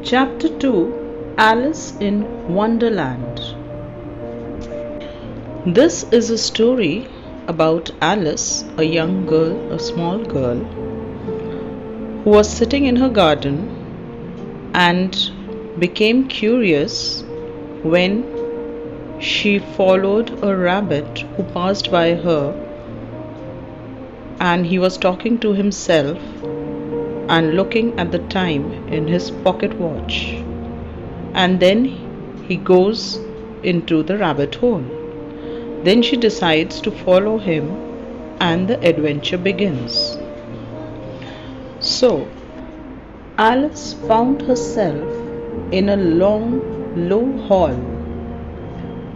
Chapter 2, Alice in Wonderland. This is a story about Alice, a young girl, a small girl, who was sitting in her garden and became curious when she followed a rabbit who passed by her, and he was talking to himself and looking at the time in his pocket watch. And then he goes into the rabbit hole. Then she decides to follow him and the adventure begins. So, Alice found herself in a long, low hall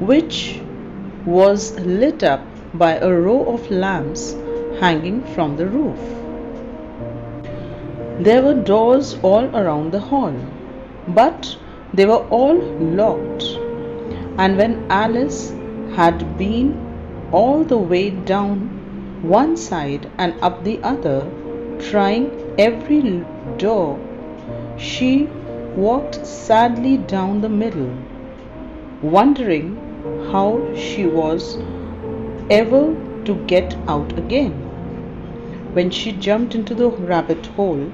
which was lit up by a row of lamps hanging from the roof. There were doors all around the hall, but they were all locked. And when Alice had been all the way down one side and up the other, trying every door, she walked sadly down the middle, wondering how she was ever to get out again. When she jumped into the rabbit hole,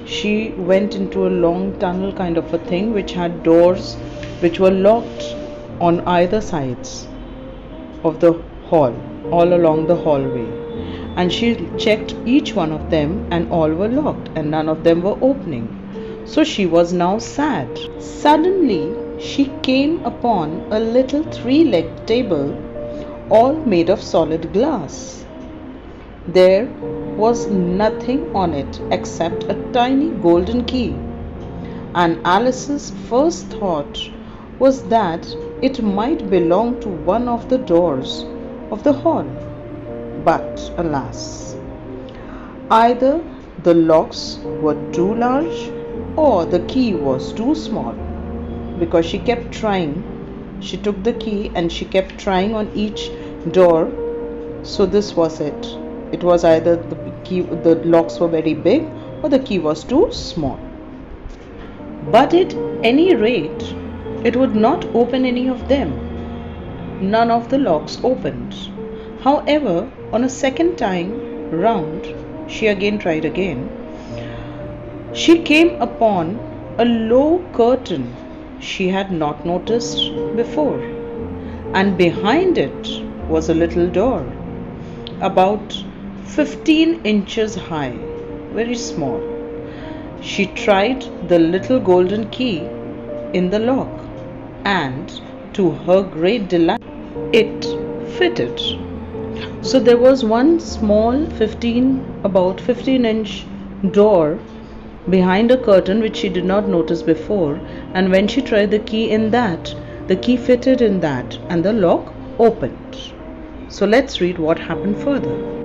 she went into a long tunnel kind of a thing which had doors which were locked on either sides of the hall, all along the hallway. And she checked each one of them and all were locked and none of them were opening. So she was now sad. Suddenly she came upon a little three-legged table all made of solid glass. There was nothing on it except a tiny golden key, and Alice's first thought was that it might belong to one of the doors of the hall. But alas, either the locks were too large or the key was too small, because she kept trying. She took the key and she kept trying on each door. So this was it. It was either the locks were very big or the key was too small. But at any rate, it would not open any of them. None of the locks opened. However, on a second time round, she again tried again. She came upon a low curtain she had not noticed before, and behind it was a little door, about 15 inches high, very small. She tried the little golden key in the lock, and to her great delight, it fitted. So there was one small about 15-inch door behind a curtain which she did not notice before, and when she tried the key in that, the key fitted in that and the lock opened. So let's read what happened further.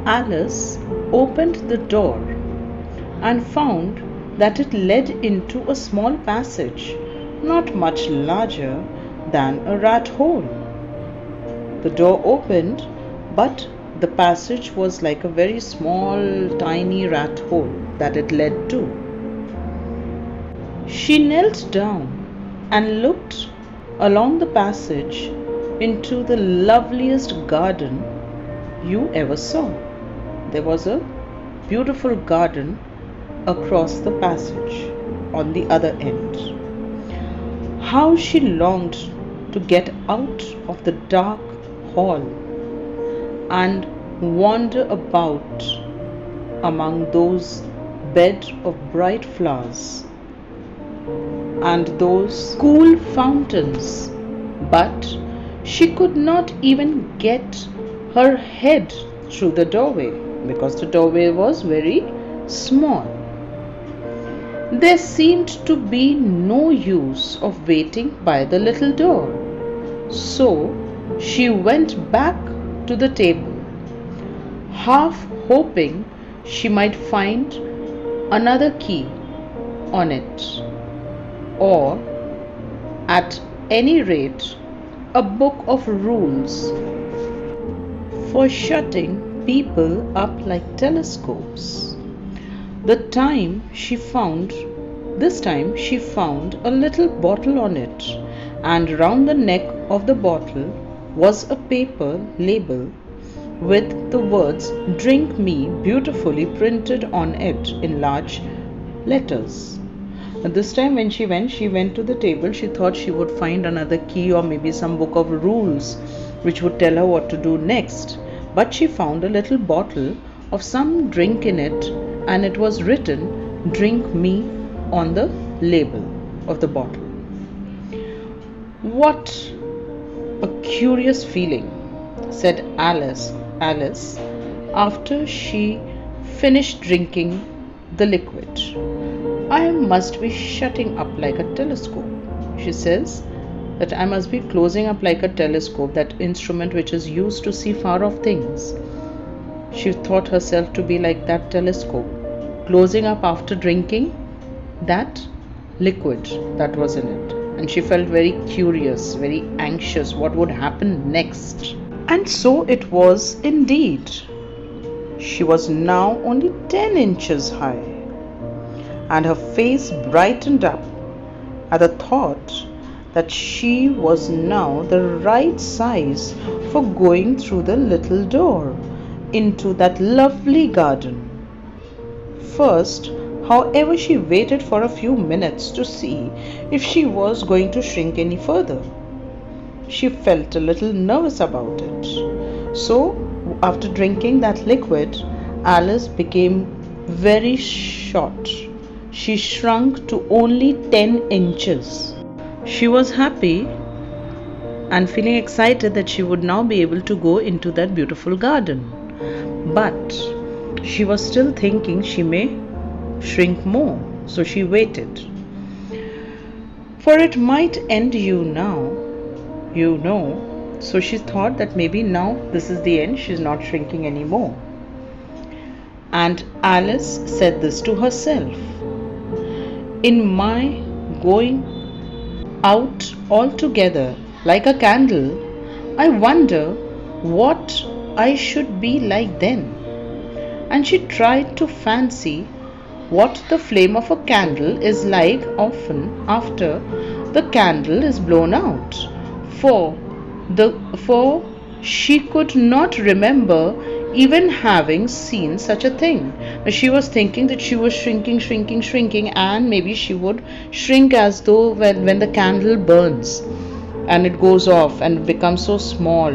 Alice opened the door and found that it led into a small passage, not much larger than a rat hole. The door opened, but the passage was like a very small, tiny rat hole that it led to. She knelt down and looked along the passage into the loveliest garden you ever saw. There was a beautiful garden across the passage on the other end. How she longed to get out of the dark hall and wander about among those beds of bright flowers and those cool fountains, but she could not even get her head through the doorway because the doorway was very small. There seemed to be no use of waiting by the little door, so she went back to the table, half hoping she might find another key on it, or at any rate a book of rules for shutting people up like telescopes. The time she found This time she found a little bottle on it, and round the neck of the bottle was a paper label with the words "Drink Me" beautifully printed on it in large letters. This time when she went to the table. She thought she would find another key or maybe some book of rules which would tell her what to do next. But she found a little bottle of some drink in it, and it was written "Drink Me" on the label of the bottle. What a curious feeling, said Alice after she finished drinking the liquid. I must be shutting up like a telescope. She says that I must be closing up like a telescope, that instrument which is used to see far off things. She thought herself to be like that telescope, closing up after drinking that liquid that was in it. And she felt very curious, very anxious, what would happen next. And so it was indeed. She was now only 10 inches high, and her face brightened up at the thought that she was now the right size for going through the little door into that lovely garden. First, however, she waited for a few minutes to see if she was going to shrink any further. She felt a little nervous about it. So, after drinking that liquid, Alice became very short. She shrunk to only 10 inches. She was happy and feeling excited that she would now be able to go into that beautiful garden. But she was still thinking she may shrink more, so she waited. For it might end so she thought that maybe now this is the end, she's not shrinking anymore. And Alice said this to herself: in my going out altogether like a candle, I wonder what I should be like then. And she tried to fancy what the flame of a candle is like often after the candle is blown out, for she could not remember even having seen such a thing. She was thinking that she was shrinking, and maybe she would shrink as though when the candle burns and it goes off and becomes so small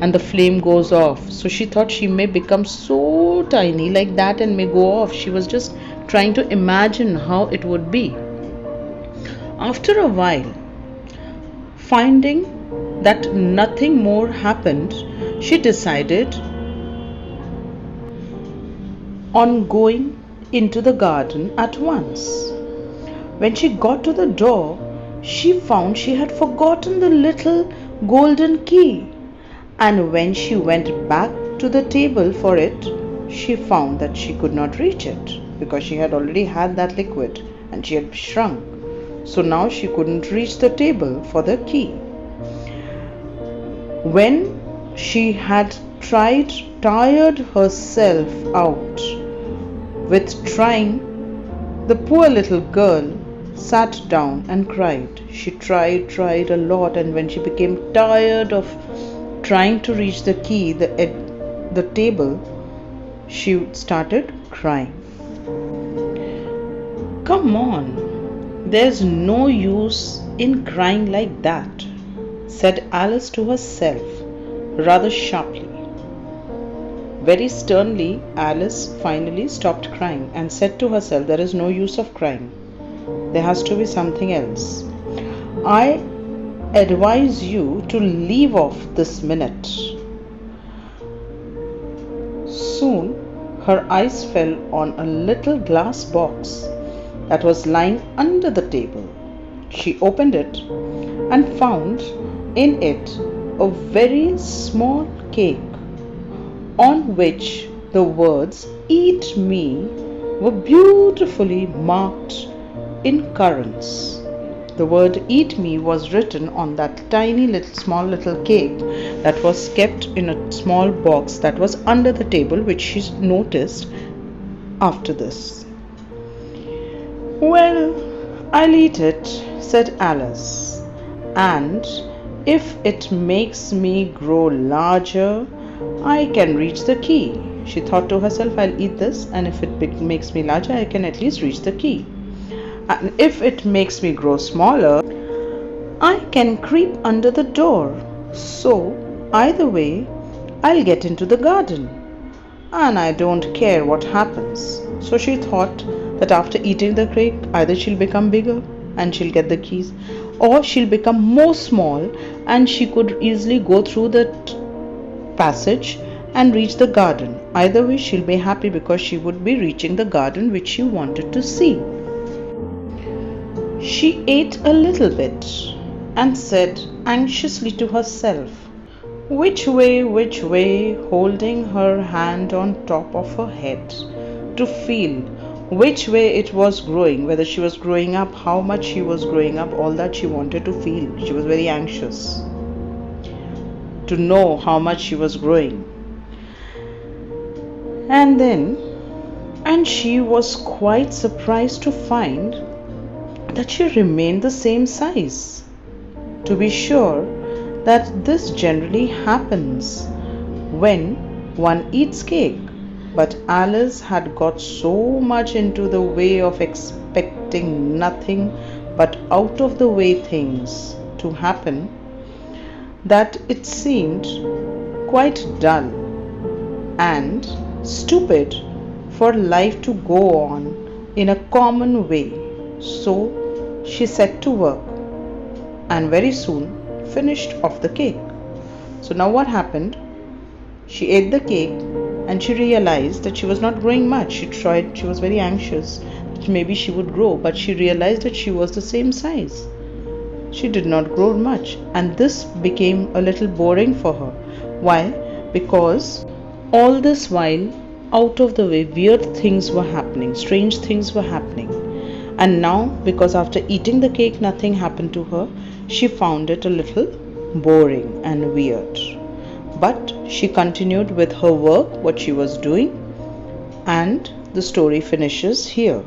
and the flame goes off. So she thought she may become so tiny like that and may go off. She was just trying to imagine how it would be. After a while, finding that nothing more happened, she decided on going into the garden at once. When she got to the door, she found she had forgotten the little golden key, and when she went back to the table for it, she found that she could not reach it because she had already had that liquid and she had shrunk. So now she couldn't reach the table for the key. When she had tired herself out with trying, the poor little girl sat down and cried. She tried a lot, and when she became tired of trying to reach the key, the table, she started crying. Come on, there's no use in crying like that, said Alice to herself, rather sharply. Very sternly, Alice finally stopped crying and said to herself, there is no use of crying. There has to be something else. I advise you to leave off this minute. Soon her eyes fell on a little glass box that was lying under the table. She opened it and found in it a very small cake on which the words "Eat Me" were beautifully marked in currants. The word "Eat Me" was written on that tiny small little cake that was kept in a small box that was under the table, which she noticed after this. Well, I'll eat it, said Alice, and if it makes me grow larger, I can reach the key. She thought to herself, I'll eat this, and if it makes me larger, I can at least reach the key. And if it makes me grow smaller, I can creep under the door. So, either way, I'll get into the garden. And I don't care what happens. So she thought that after eating the cake, either she'll become bigger and she'll get the keys, or she'll become more small and she could easily go through that passage and reach the garden. Either way, she'll be happy because she would be reaching the garden which she wanted to see. She ate a little bit and said anxiously to herself, which way, holding her hand on top of her head to feel which way it was growing, whether she was growing up, how much she was growing up, all that she wanted to feel. She was very anxious to know how much she was growing. And she was quite surprised to find that she remained the same size. To be sure that this generally happens when one eats cake, but Alice had got so much into the way of expecting nothing but out of the way things to happen that it seemed quite dull and stupid for life to go on in a common way. So she set to work and very soon finished off the cake. So now what happened? She ate the cake and she realized that she was not growing much. She was very anxious that maybe she would grow, but she realized that she was the same size. She did not grow much, and this became a little boring for her. Why? Because all this while, out of the way, weird things were happening, strange things were happening. And now, because after eating the cake nothing happened to her, she found it a little boring and weird. But she continued with her work, what she was doing, and the story finishes here.